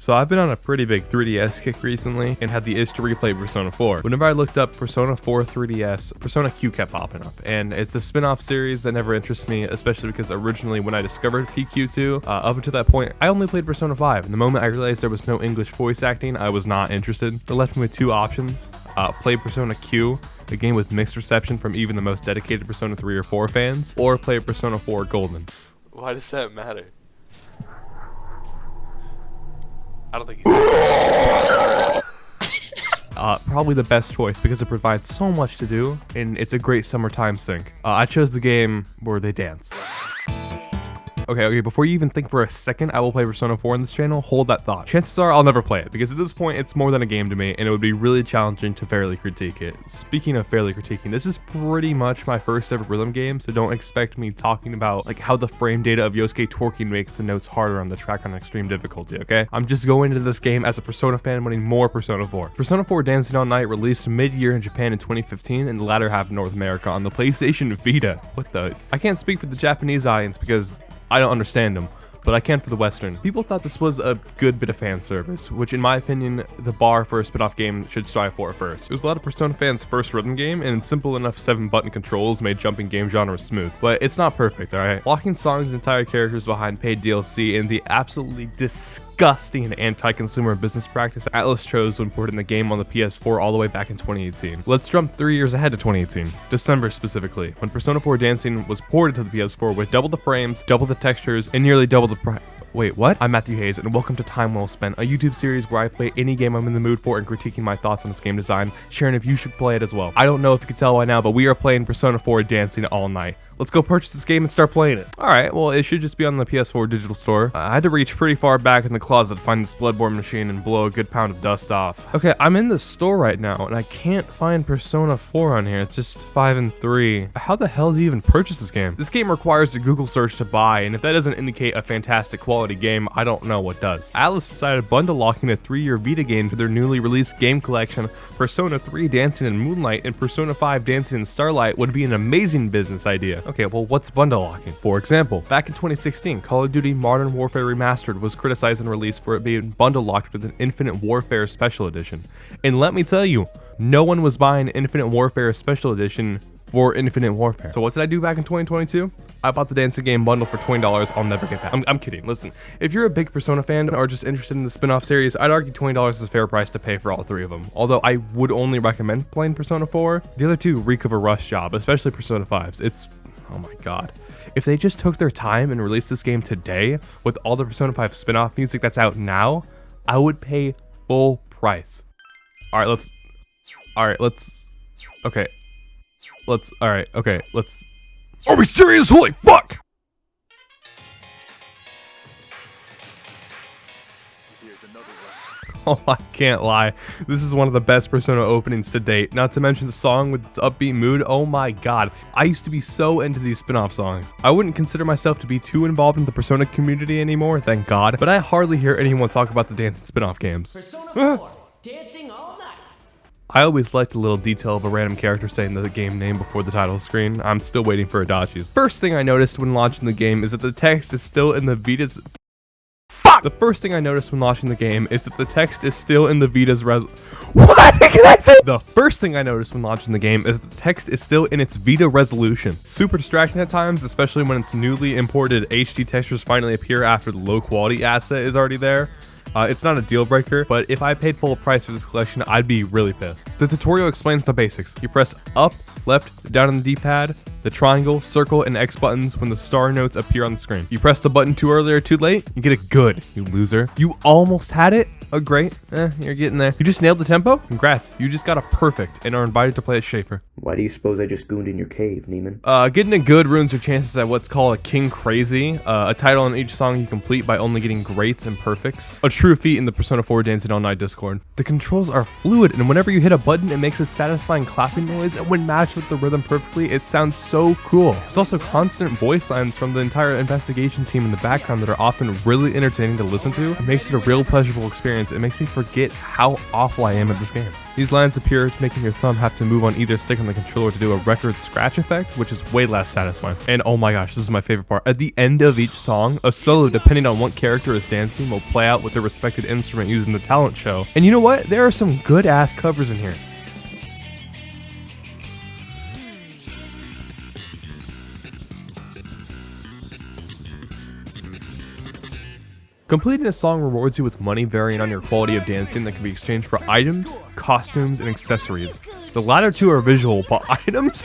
So I've been on a pretty big 3DS kick recently and had the itch to replay Persona 4. Whenever I looked up Persona 4 3DS, Persona Q kept popping up, and it's a spin-off series that never interests me, especially because originally when I discovered PQ2, up until that point, I only played Persona 5, and the moment I realized there was no English voice acting, I was not interested. It left me with two options: play Persona Q, a game with mixed reception from even the most dedicated Persona 3 or 4 fans, or play Persona 4 Golden. Why does that matter? I don't think he's probably the best choice because it provides so much to do, and it's a great summertime sync. I chose the game where they dance. Okay, before you even think for a second I will play Persona 4 on this channel, hold that thought. Chances are I'll never play it, because at this point it's more than a game to me, and it would be really challenging to fairly critique it. Speaking of fairly critiquing, this is pretty much my first ever rhythm game, so don't expect me talking about like how the frame data of Yosuke twerking makes the notes harder on the track on extreme difficulty, okay? I'm just going into this game as a Persona fan wanting more Persona 4. Persona 4 Dancing All Night released mid-year in Japan in 2015 and the latter half of North America on the PlayStation Vita. What the? I can't speak for the Japanese audience because I don't understand them, but I can for the Western. People thought this was a good bit of fan service, which in my opinion, the bar for a spin-off game should strive for first. It was a lot of Persona fans' first rhythm game, and simple enough 7-button controls made jumping game genre smooth. But it's not perfect, alright? Locking songs and entire characters behind paid DLC and the absolutely disgusting anti-consumer business practice Atlas chose when porting the game on the PS4 all the way back in 2018. Let's jump 3 years ahead to 2018, December specifically, when Persona 4 Dancing was ported to the PS4 with double the frames, double the textures, and nearly double the Wait, what? I'm Matthew Hayes, and welcome to Time Well Spent, a YouTube series where I play any game I'm in the mood for and critiquing my thoughts on its game design, sharing if you should play it as well. I don't know if you can tell by now, but we are playing Persona 4 Dancing All Night. Let's go purchase this game and start playing it. Alright, well, it should just be on the PS4 digital store. I had to reach pretty far back in the closet to find this Bloodborne machine and blow a good pound of dust off. Okay, I'm in the store right now, and I can't find Persona 4 on here. It's just 5 and 3. How the hell do you even purchase this game? This game requires a Google search to buy, and if that doesn't indicate a fantastic quality game, I don't know what does. Atlas decided bundle locking a 3-year Vita game for their newly released game collection, Persona 3 Dancing in Moonlight and Persona 5 Dancing in Starlight, would be an amazing business idea. Okay, well, what's bundle locking? For example, back in 2016, Call of Duty Modern Warfare Remastered was criticized and released for it being bundle locked with an Infinite Warfare Special Edition. And let me tell you, no one was buying Infinite Warfare Special Edition for Infinite Warfare. So what did I do back in 2022? I bought the dancing game bundle for $20. I'll never get that. I'm kidding. Listen, if you're a big Persona fan or just interested in the spin-off series, I'd argue $20 is a fair price to pay for all 3 of them. Although I would only recommend playing Persona 4. The other 2 reek of a rush job, especially Persona 5's. It's, oh my god. If they just took their time and released this game today with all the Persona 5 spin-off music that's out now, I would pay full price. Alright, let's Are we serious? Holy fuck! Oh, I can't lie. This is one of the best Persona openings to date. Not to mention the song with its upbeat mood. Oh my god. I used to be so into these spin-off songs. I wouldn't consider myself to be too involved in the Persona community anymore, thank god. But I hardly hear anyone talk about the dancing spin-off games. Persona 4, Dancing All Night. I always liked the little detail of a random character saying the game name before the title screen. I'm still waiting for Adachi's. First thing I noticed when launching the game is that the text is still in the Vita's... Fuck! The first thing I noticed when launching the game is that the text is still in the Vita's What can I say? The first thing I noticed when launching the game is that the text is still in its Vita resolution. Super distracting at times, especially when its newly imported HD textures finally appear after the low quality asset is already there. It's not a deal breaker, but if I paid full price for this collection, I'd be really pissed. The tutorial explains the basics. You press up, left, down on the D-pad, the triangle, circle, and X buttons when the star notes appear on the screen. You press the button too early or too late, you get a good, you loser. You almost had it? Oh great, you're getting there. You just nailed the tempo? Congrats, you just got a perfect and are invited to play at Schaefer. Why do you suppose I just gooned in your cave, Neiman? Getting a good ruins your chances at what's called a King Crazy, a title on each song you complete by only getting greats and perfects. A true feat in the Persona 4 Dancing All Night Discord. The controls are fluid, and whenever you hit a button, it makes a satisfying clapping noise, and when matched with the rhythm perfectly, it sounds so so cool. There's also constant voice lines from the entire investigation team in the background that are often really entertaining to listen to. It makes it a real pleasurable experience. It makes me forget how awful I am at this game. These lines appear, making your thumb have to move on either stick on the controller to do a record scratch effect, which is way less satisfying. And oh my gosh, this is my favorite part. At the end of each song, a solo, depending on what character is dancing, will play out with their respected instrument using the talent show. And you know what? There are some good ass covers in here. Completing a song rewards you with money varying on your quality of dancing that can be exchanged for items, costumes, and accessories. The latter two are visual, but items?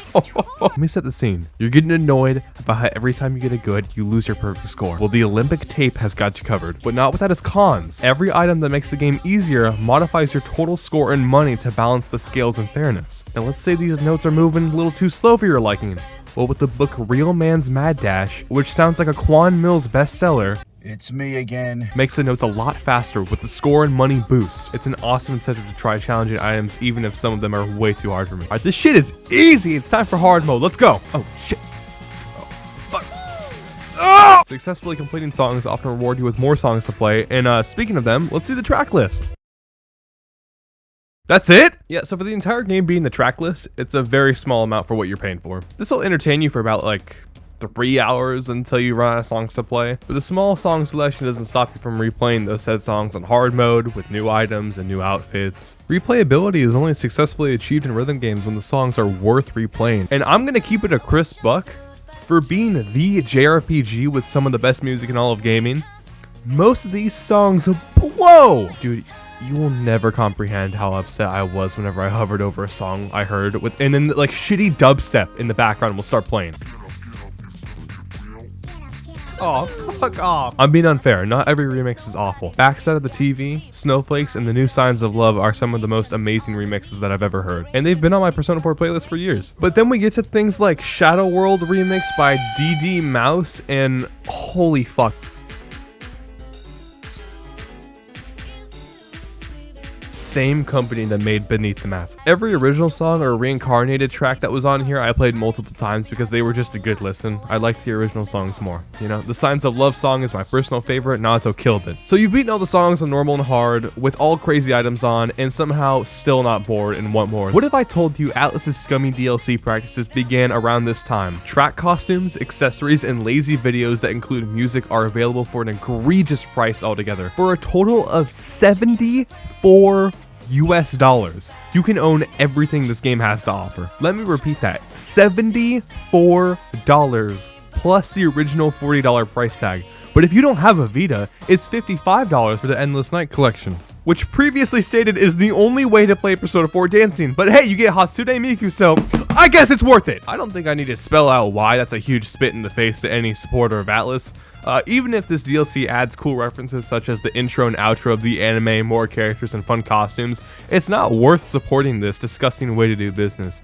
Let me set the scene. You're getting annoyed about how every time you get a good, you lose your perfect score. Well, the Olympic tape has got you covered, but not without its cons. Every item that makes the game easier modifies your total score and money to balance the scales in fairness. And let's say these notes are moving a little too slow for your liking. Well, with the book Real Man's Mad Dash, which sounds like a Quan Mills bestseller, it's me again. Makes the notes a lot faster with the score and money boost. It's an awesome incentive to try challenging items even if some of them are way too hard for me. Alright, this shit is easy. It's time for hard mode. Let's go. Oh shit. Oh, fuck. Oh! Successfully completing songs often reward you with more songs to play. And speaking of them, let's see the track list. That's it? Yeah, so for the entire game being the track list, it's a very small amount for what you're paying for. This will entertain you for about like 3 hours until you run out of songs to play. But the small song selection doesn't stop you from replaying those said songs on hard mode with new items and new outfits. Replayability is only successfully achieved in rhythm games when the songs are worth replaying. And I'm gonna keep it a crisp buck. For being the JRPG with some of the best music in all of gaming, most of these songs blow! Dude, you will never comprehend how upset I was whenever I hovered over a song I heard with, and then like shitty dubstep in the background will start playing. Oh, fuck off. I'm being unfair. Not every remix is awful. Backside of the TV, Snowflakes, and the new Signs of Love are some of the most amazing remixes that I've ever heard. And they've been on my Persona 4 playlist for years. But then we get to things like Shadow World remix by DD Mouse, and holy fuck. Same company that made Beneath the Mask. Every original song or reincarnated track that was on here I played multiple times because they were just a good listen. I liked the original songs more. You know, the Signs of Love song is my personal favorite. Naruto killed it. So you've beaten all the songs on normal and hard with all crazy items on and somehow still not bored and want more. What if I told you Atlas's scummy DLC practices began around this time? Track costumes, accessories, and lazy videos that include music are available for an egregious price altogether. For a total of $74 US. You can own everything this game has to offer. Let me repeat that. $74 plus the original $40 price tag. But if you don't have a Vita, it's $55 for the Endless Night collection, which previously stated is the only way to play Persona 4 dancing. But hey, you get Hatsune Miku, so I guess it's worth it. I don't think I need to spell out why that's a huge spit in the face to any supporter of Atlas. Even if this DLC adds cool references such as the intro and outro of the anime, more characters, and fun costumes, it's not worth supporting this disgusting way to do business.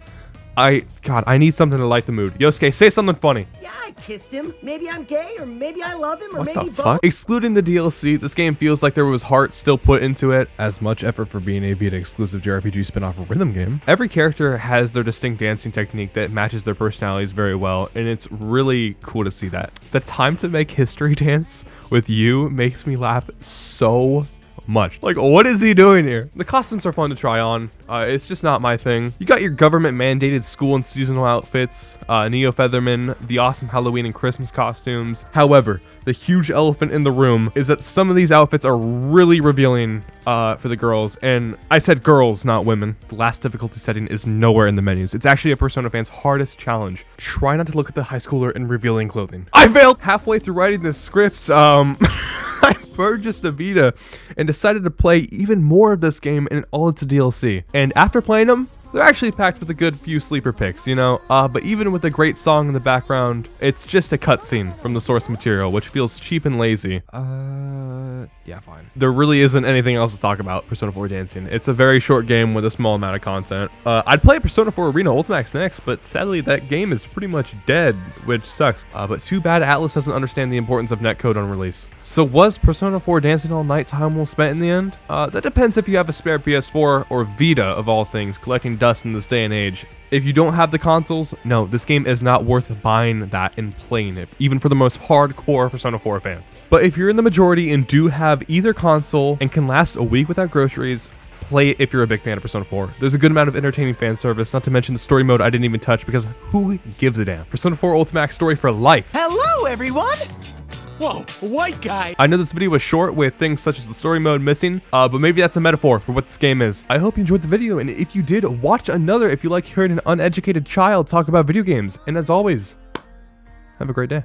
God, I need something to light the mood. Yosuke, say something funny. Yeah, I kissed him. Maybe I'm gay, or maybe I love him, or What maybe the both. fuck? Excluding the DLC, this game feels like there was heart still put into it. As much effort for being a Vita exclusive JRPG spin-off of rhythm game. Every character has their distinct dancing technique that matches their personalities very well, and it's really cool to see that. The time to make history dance with you makes me laugh so much. Like, what is he doing here? The costumes are fun to try on. It's just not my thing. You got your government mandated school and seasonal outfits, Neo Featherman, the awesome Halloween and Christmas costumes. However, the huge elephant in the room is that some of these outfits are really revealing for the girls. And I said girls, not women. The last difficulty setting is nowhere in the menus. It's actually a Persona fan's hardest challenge. Try not to look at the high schooler in revealing clothing. I failed! Halfway through writing this script, I purchased a Vita and decided to play even more of this game in all its DLC. And after playing them, they're actually packed with a good few sleeper picks, you know? But even with a great song in the background, it's just a cutscene from the source material, which feels cheap and lazy. Yeah, fine. There really isn't anything else to talk about Persona 4 Dancing. It's a very short game with a small amount of content. I'd play Persona 4 Arena Ultimax next, but sadly that game is pretty much dead, which sucks. But too bad Atlas doesn't understand the importance of netcode on release. So was Persona 4 Dancing all night time well spent in the end? That depends if you have a spare PS4 or Vita of all things, collecting dust in this day and age. If you don't have the consoles, no, this game is not worth buying that and playing it, even for the most hardcore Persona 4 fans. But if you're in the majority and do have either console and can last a week without groceries, play it if you're a big fan of Persona 4. There's a good amount of entertaining fan service, not to mention the story mode I didn't even touch because who gives a damn? Persona 4 Ultimax story for life. Hello, everyone! Whoa, white guy! I know this video was short with things such as the story mode missing, but maybe that's a metaphor for what this game is. I hope you enjoyed the video, and if you did, watch another if you like hearing an uneducated child talk about video games. And as always, have a great day.